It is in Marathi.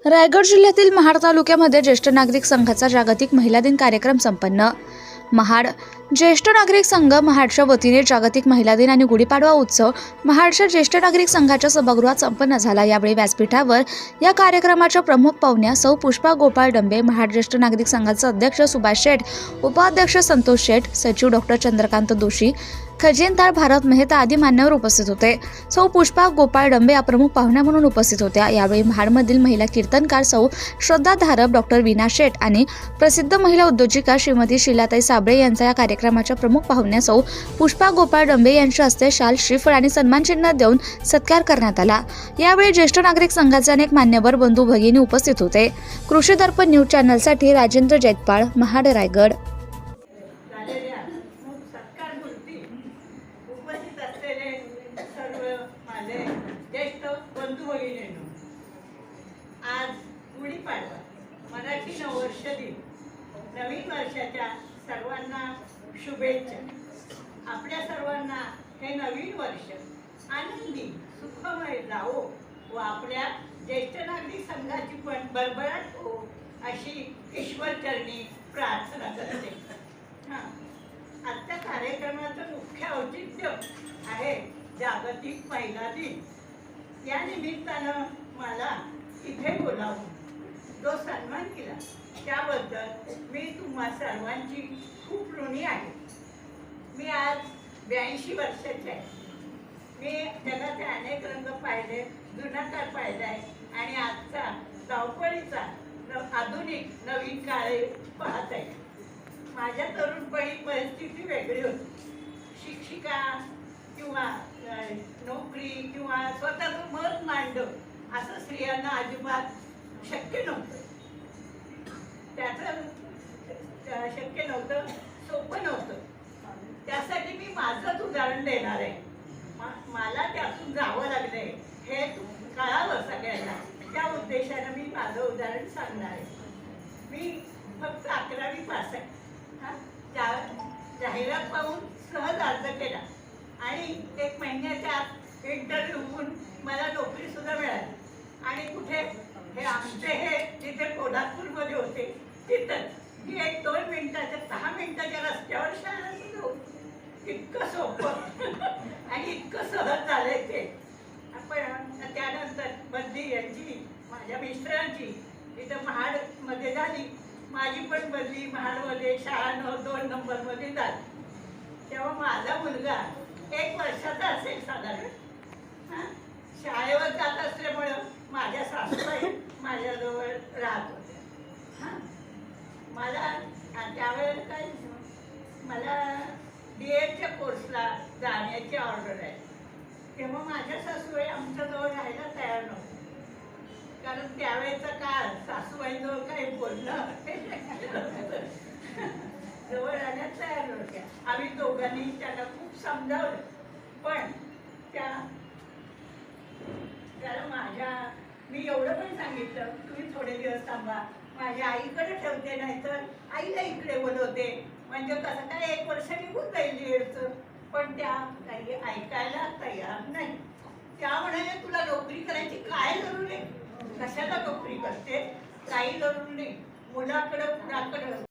रायगड जिल्ह्यातील महाड तालुक्यामध्ये ज्येष्ठ नागरिक संघाचा जागतिक महिला दिन कार्यक्रम संपन्न। महाड ज्येष्ठ नागरिक संघ महाडच्या वतीने जागतिक महिला दिन आणि गुढीपाडवा उत्सव महाडच्या ज्येष्ठ नागरिक संघाच्या सभागृहात संपन्न झाला। यावेळी व्यासपीठावर या कार्यक्रमाच्या प्रमुख पाहुण्या सौ पुष्पा गोपाळ डंबे, महाड ज्येष्ठ नागरिक संघाचे अध्यक्ष सुभाष शेठ, उपाध्यक्ष संतोष शेठ, सचिव डॉक्टर चंद्रकांत दोशी, खजिनदार भारत मेहता आदी मान्यवर उपस्थित होते। सौ पुष्पा गोपाळ डंबे या प्रमुख पाहुण्या म्हणून उपस्थित होत्या। यावेळी महाडमधील महिला कीर्तनकार सौ श्रद्धा धारप, डॉक्टर वीणा शेठ आणि प्रसिद्ध महिला उद्योजिका श्रीमती शीलाताई साबळे यांचा या कार्यक्रमाच्या प्रमुख पाहुण्या सौ पुष्पा गोपाळ डंबे यांच्या हस्ते शाल, श्रीफळ आणि सन्मानचिन्ह देऊन सत्कार करण्यात आला। यावेळी ज्येष्ठ नागरिक संघाचे अनेक मान्यवर बंधू भगिनी उपस्थित होते। कृषी दर्पण न्यूज चॅनलसाठी राजेंद्र जैतपाळ, महाड, रायगड। ज्येष्ठ बंधू भगिनींनो, आज गुढीपाडवा मराठी नववर्ष दिन, नवीन वर्षाच्या सर्वांना शुभेच्छा। आपल्या सर्वांना हे नवीन वर्ष आनंदी सुखमय जावो व आपल्या ज्येष्ठ नागरिक संघाची पण भरभराट हो अशी ईश्वरचरणी प्रार्थना करते। आजच्या कार्यक्रमाचं मुख्य औचित्य आहे जागतिक महिला दिन। या निमित्तानं मला इथे बोलावून जो सन्मान केला त्याबद्दल मी तुम्हा सर्वांची खूप ऋणी आहे। मी आज 82 वर्षाची आहे। मी जगाचे अनेक रंग पाहिले, जुना काळ पाहिलाय आणि आजचा धावपळीचा आधुनिक नवीन काळ पाहत आहे। माझ्या तरुणपणी परिस्थिती वेगळी होती। शिक्षिका किंवा नोकरी किंवा स्वतःचं मत मांडणं असं स्त्रियांना अजिबात शक्य नव्हतं। त्याचं शक्य नव्हतं, सोपं नव्हतं। त्यासाठी मी माझंच उदाहरण देणार आहे। मला त्यातून जावं लागलंय हे कळावं सगळ्यांना, त्या उद्देशानं मी माझं उदाहरण सांगणार आहे। मी फक्त 11वी पास आहे। जाहिरात पाहून सहज अर्ज केला आणि 1 महिन्याच्या आत इंटरव्ह्यू होऊन मला नोकरी सुद्धा मिळाली। आणि कुठे हे आमचे हे जिथे कोल्हापूरमध्ये होते तिथंच मी 1-2 मिनिटाच्या 6 मिनिटाच्या रस्त्यावर शाळा सुरू होती। इतकं सोपं आणि इतकं सहज झालंय ते। पण त्यानंतर बदली यांची, माझ्या मिस्टरांची इथं महाडमध्ये झाली। माझी पण बदली महाडमध्ये शाळा 2 नंबरमध्ये झाली। तेव्हा माझा मुलगा 1 वर्षाचा असेल साधारण। शाळेवर जात असल्यामुळं माझ्या सासूबाई माझ्याजवळ राहत होत्या। मला त्यावेळेला काय, मला BEdच्या कोर्सला जाण्याची ऑर्डर आहे। तेव्हा माझ्या सासूबाई आमच्याजवळ राहायला तयार नव्हत्या, कारण त्यावेळेचा काळ सासूबाईजवळ काही बोलणं जवळ राहण्यात तयार नव्हत्या। आम्ही दोघांनी त्याला खूप समजावलं, पण मी एवढं पण सांगितलं, तुम्ही थोडे दिवस थांबा, माझ्या आईकडे ठेवते, नाही तर आईला इकडे बोलवते, म्हणजे कसं काय 1 वर्ष निघून जाईल येतं। पण त्या काही ऐकायला तयार नाही। त्या म्हणाले, तुला नोकरी करायची काय जरूर आहे, कशाला नोकरी करते, काही जरूर नाही, मुलाकडं